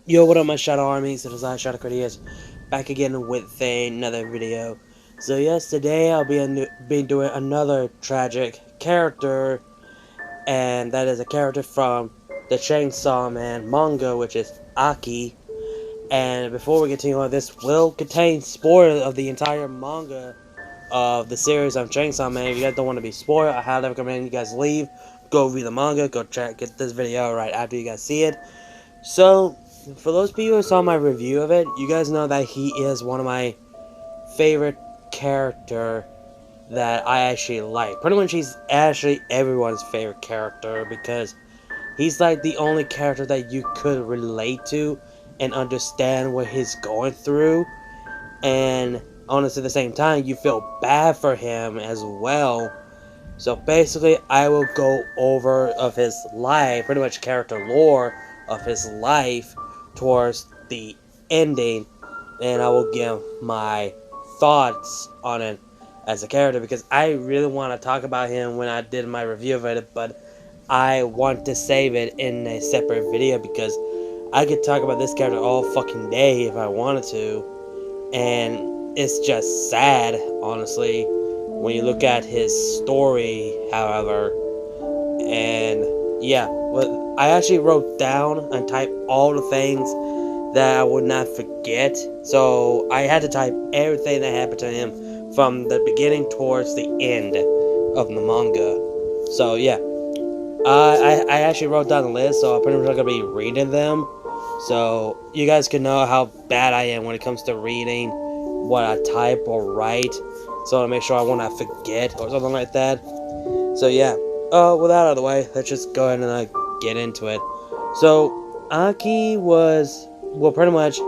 Yo, what up, my Shadow Armies? It is I, Shadow Critias, back again with another video. So yes, today I'll be doing another tragic character, and that is a character from the Chainsaw Man manga, which is Aki. And before we continue on, this will contain spoilers of the entire manga of the series of Chainsaw Man. If you guys don't want to be spoiled, I highly recommend you guys leave, go read the manga, go get this video right after you guys see it. So, for those people who saw my review of it, you guys know that he is one of my favorite character that I actually like. Pretty much he's actually everyone's favorite character because he's like the only character that you could relate to and understand what he's going through. And honestly, at the same time, you feel bad for him as well. So basically, I will go over of his life, pretty much character lore of his life towards the ending, and I will give my thoughts on it as a character because I really want to talk about him when I did my review of it, but I want to save it in a separate video because I could talk about this character all fucking day if I wanted to, and it's just sad, honestly, when you look at his story, however. And yeah, well, I actually wrote down and typed all the things that I would not forget. So I had to type everything that happened to him from the beginning towards the end of the manga. So yeah, I actually wrote down the list, so I'm pretty much gonna be reading them. So you guys can know how bad I am when it comes to reading what I type or write. So to make sure I won't forget or something like that. So yeah, with that out of the way, let's just go ahead and get into it. So Aki was, well, pretty much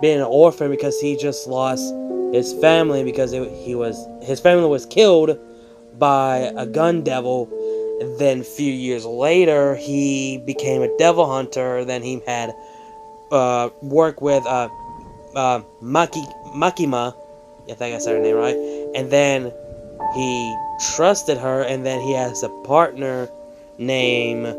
being an orphan because he just lost his family because his family was killed by a gun devil. And then a few years later, he became a devil hunter. Then he had worked with Makima, I think I said her name right, and then he trusted her, and then he has a partner named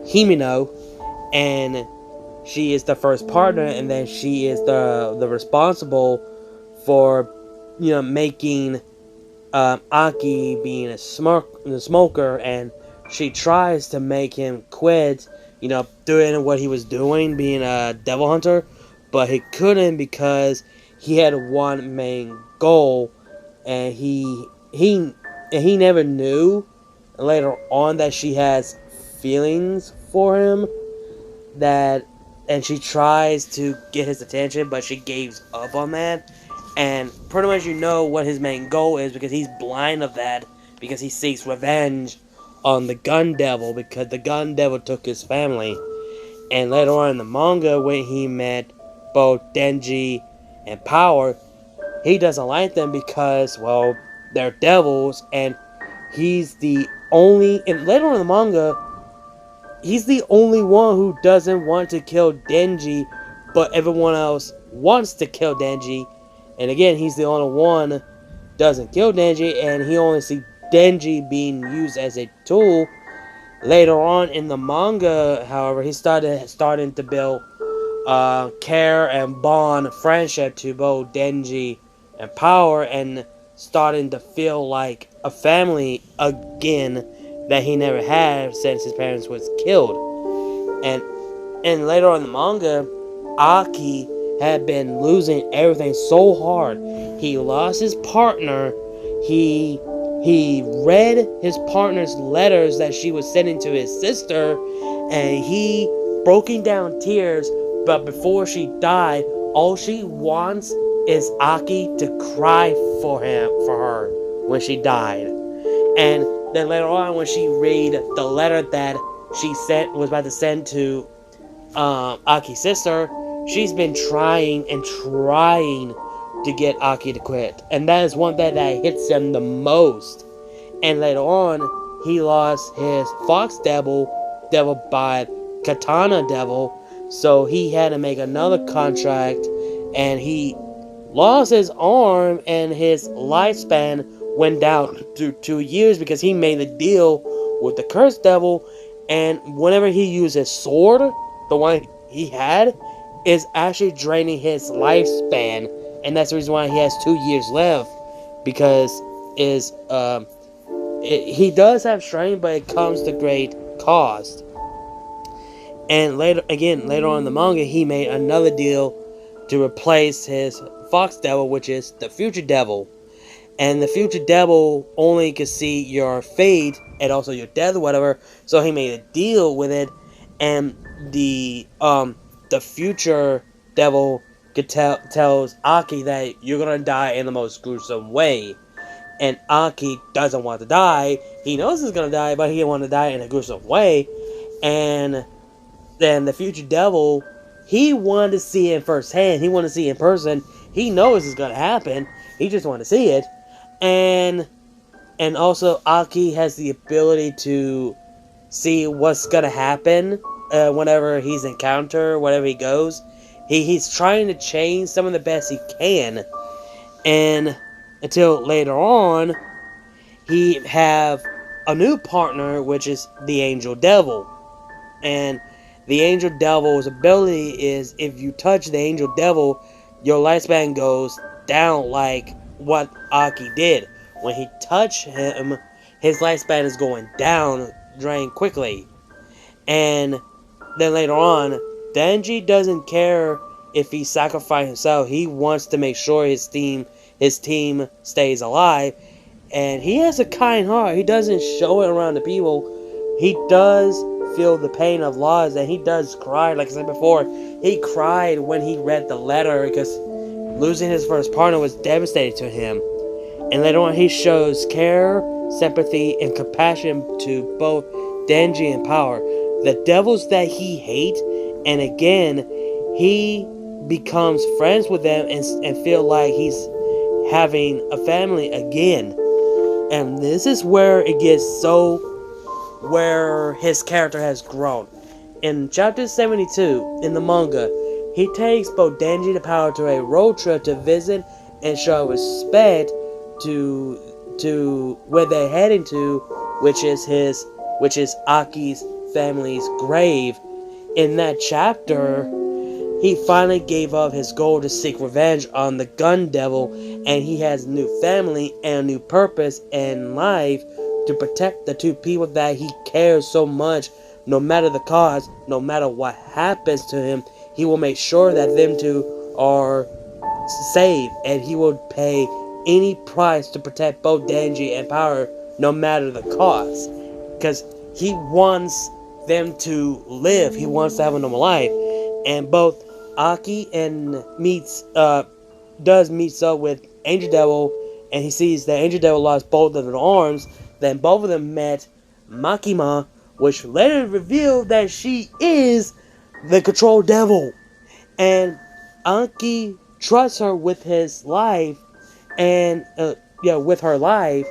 Himino, and she is the first partner, and then she is the responsible for, you know, making Aki being a smoker, and she tries to make him quit, you know, doing what he was doing, being a devil hunter, but he couldn't because he had one main goal, and he never knew later on that she has feelings for him, that, and she tries to get his attention, but she gives up on that. And pretty much you know what his main goal is because he's blind of that, because he seeks revenge on the gun devil because the gun devil took his family. And later on in the manga, when he met both Denji and Power, he doesn't like them because, well, they're devils, and he's the only, and later on in the manga, he's the only one who doesn't want to kill Denji, but everyone else wants to kill Denji. And again, he's the only one doesn't kill Denji, and he only sees Denji being used as a tool. Later on in the manga, however, he starting to build care and bond friendship to both Denji and Power, and starting to feel like a family again that he never had since his parents was killed. And later on in the manga, Aki had been losing everything so hard. He lost his partner. He read his partner's letters that she was sending to his sister, and he broken down tears. But before she died, all she wants is Aki to cry for her when she died. And then later on, when she read the letter that she was about to send to Aki's sister, she's been trying and trying to get Aki to quit, and that is one thing that hits him the most. And later on, he lost his Fox Devil by Katana Devil, so he had to make another contract, and he lost his arm, and his lifespan went down to 2 years because he made a deal with the Cursed Devil, and whenever he used his sword, the one he had, is actually draining his lifespan, and that's the reason why he has 2 years left. Because he does have strength, but it comes to great cost. And later on in the manga, he made another deal to replace his Fox Devil, which is the Future Devil. And the Future Devil only could see your fate and also your death or whatever. So he made a deal with it, and the Future Devil tells Aki that you're gonna die in the most gruesome way. And Aki doesn't want to die. He knows he's gonna die, but he didn't want to die in a gruesome way. And then the Future Devil, he wanted to see it firsthand. He wanted to see it in person. He knows it's gonna happen. He just wanted to see it. And also Aki has the ability to see what's gonna happen whenever he's encountered, wherever he goes. He's trying to change some of the best he can. And until later on, he have a new partner, which is the Angel Devil. And the Angel Devil's ability is, if you touch the Angel Devil, your lifespan goes down like what Aki did. When he touched him, his lifespan is going down, drained quickly. And then later on, Denji doesn't care if he sacrificed himself. He wants to make sure his team stays alive. And he has a kind heart. He doesn't show it around the people. He does feel the pain of loss, and he does cry. Like I said before, he cried when he read the letter because losing his first partner was devastating to him. And later on, he shows care, sympathy, and compassion to both Denji and Power, the devils that he hates. And again, he becomes friends with them and feel like he's having a family again. And this is where it gets where his character has grown. In chapter 72 in the manga, he takes both Denji and Power to a road trip to visit and show respect to where they're heading to, which is Aki's family's grave. In that chapter, he finally gave up his goal to seek revenge on the Gun Devil, and he has a new family and a new purpose in life to protect the two people that he cares so much. No matter the cost, no matter what happens to him, he will make sure that them two are safe, and he will pay any price to protect both Denji and Power, no matter the cost. Because he wants them to live. He wants to have a normal life. And both Aki does meet up with Angel Devil, and he sees that Angel Devil lost both of their arms. Then both of them met Makima, which later revealed that she is the Control Devil. And Aki trusts her with his life, and with her life,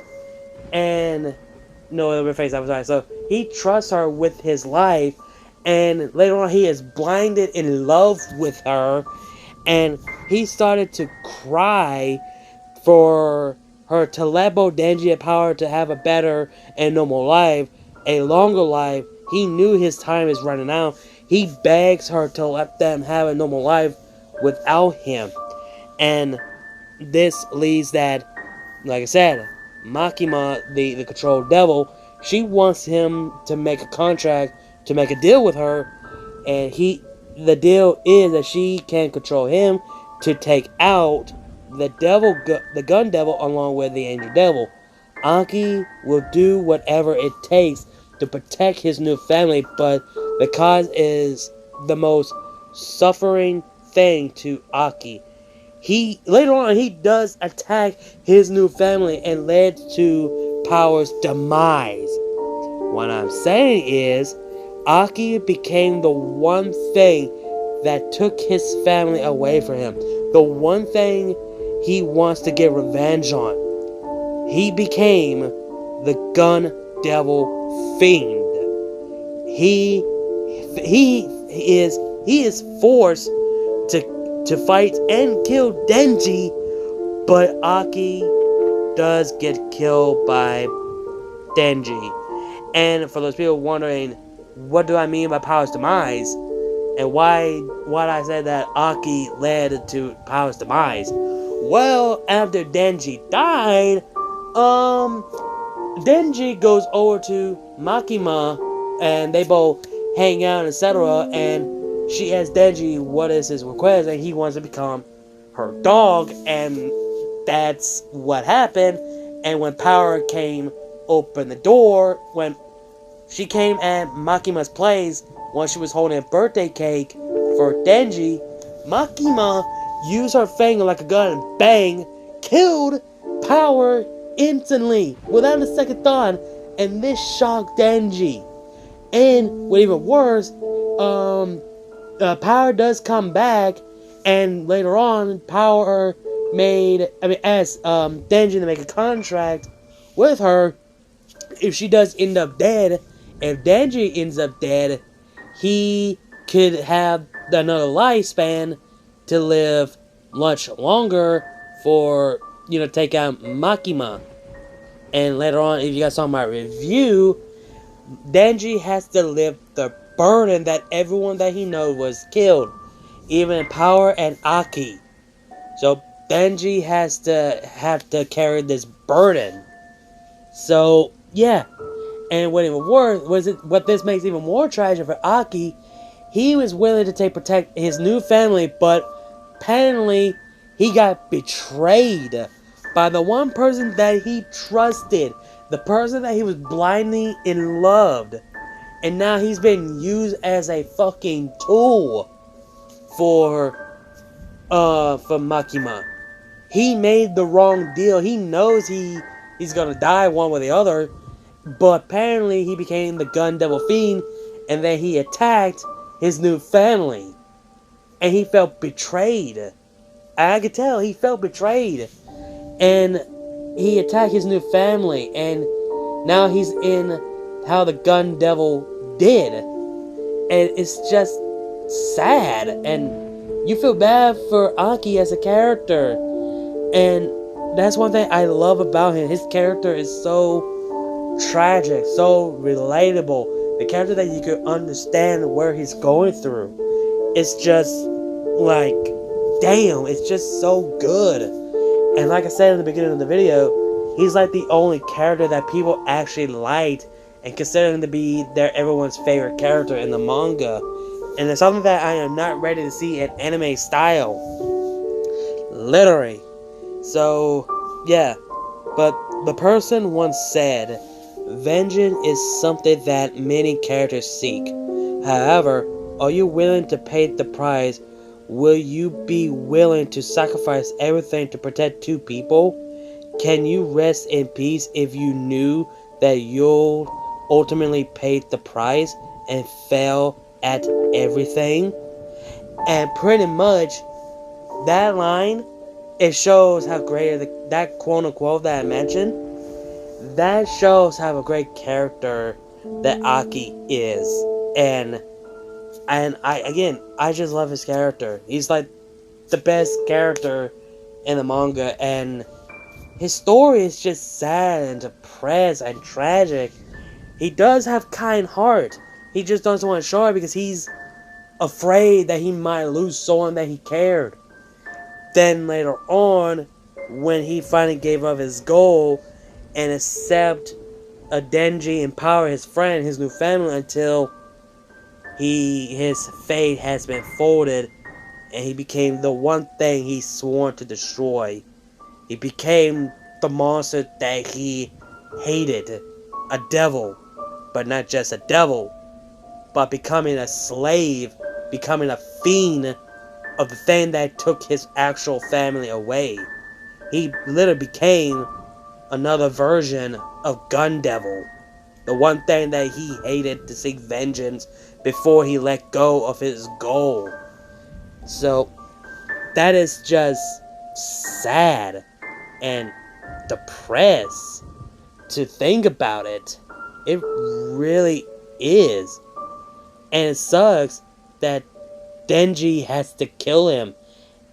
and no, let me face, I'm sorry. So he trusts her with his life, and later on he is blinded in love with her, and he started to cry for her to let both Denji and Power to have a better and normal life, a longer life. He knew his time is running out. He begs her to let them have a normal life without him. And this leads that, like I said, Makima, the Control Devil, she wants him to make a contract, to make a deal with her, and the deal is that she can control him to take out the Gun Devil along with the Angel Devil. Aki will do whatever it takes to protect his new family, but the cause is the most suffering thing to Aki. Later on, he does attack his new family and led to Power's demise. What I'm saying is, Aki became the one thing that took his family away from him. The one thing he wants to get revenge on. He became the Gun Devil Fiend. He is forced to fight and kill Denji, but Aki does get killed by Denji. And for those people wondering, what do I mean by Power's demise? And why I said that Aki led to Power's demise? Well, after Denji died, Denji goes over to Makima, and they both hang out, etc. And she asks Denji what is his request, and he wants to become her dog, and that's what happened. And when Power came, opened the door, when she came at Makima's place, when she was holding a birthday cake for Denji, Makima used her finger like a gun and bang, killed Power instantly, without a second thought, and this shocked Denji. And what even worse, Power does come back, and later on, Power asked Denji to make a contract with her. If she does end up dead, if Denji ends up dead, he could have another lifespan to live much longer for, take out Makima. And later on, if you guys saw my review, Denji has to live the burden that everyone that he knows was killed. Even Power and Aki. So Denji has to carry this burden. So, yeah. And what even worse, what this makes even more tragic for Aki, he was willing to protect his new family, but apparently he got betrayed by the one person that he trusted, the person that he was blindly in love, and now he's been used as a fucking tool for Makima. He made the wrong deal. He knows he's gonna die one way or the other, but apparently he became the Gun Devil Fiend, and then he attacked his new family, and he felt betrayed. I could tell he felt betrayed, and he attacked his new family, and now he's in how the Gun Devil did, and it's just sad, and you feel bad for Aki as a character, and that's one thing I love about him. His character is so tragic, so relatable. The character that you can understand where he's going through. It's just like, damn, it's just so good. And like I said in the beginning of the video, he's like the only character that people actually liked and consider him to be everyone's favorite character in the manga. And it's something that I am not ready to see in anime style. Literally. So, yeah. But the person once said, vengeance is something that many characters seek. However, are you willing to pay the price? Will you be willing to sacrifice everything to protect two people? Can you rest in peace if you knew that you'll ultimately pay the price and fail at everything? And pretty much, that line, it shows how great that quote unquote that I mentioned, that shows how a great character that Aki is. And I just love his character. He's like the best character in the manga, and his story is just sad and depressed and tragic. He does have kind heart. He just doesn't want to show it because he's afraid that he might lose someone that he cared. Then later on, when he finally gave up his goal and accept a Denji and Power, his friend, his new family, until his fate has been folded, and he became the one thing he sworn to destroy. He became the monster that he hated, a devil, but not just a devil, but becoming a slave, becoming a fiend of the thing that took his actual family away. He literally became another version of Gun Devil, the one thing that he hated to seek vengeance before he let go of his goal. So, that is just sad and depressed to think about it. It really is. And it sucks that Denji has to kill him.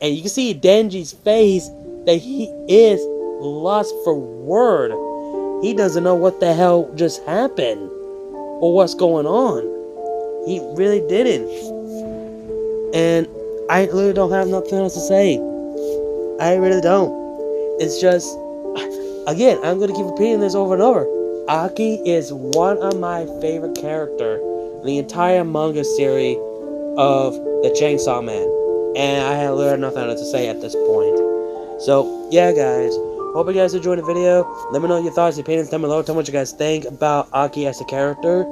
And you can see Denji's face that he is lost for word. He doesn't know what the hell just happened or what's going on. He really didn't. And I literally don't have nothing else to say. I really don't. It's just, again, I'm going to keep repeating this over and over. Aki is one of my favorite characters in the entire manga series of the Chainsaw Man. And I have literally nothing else to say at this point. So, yeah, guys. Hope you guys enjoyed the video. Let me know your thoughts and opinions down below. Tell me what you guys think about Aki as a character.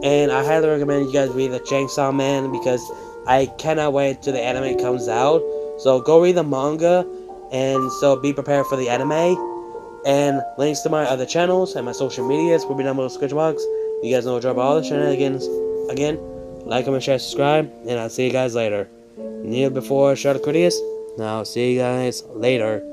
And I highly recommend you guys read the Chainsaw Man because I cannot wait till the anime comes out. So go read the manga, and so be prepared for the anime. And links to my other channels and my social medias will be down below in the description box. You guys know what drop all the shenanigans. Again, like, comment, share, subscribe, and I'll see you guys later. Kneel before shout out Critias. Now, see you guys later.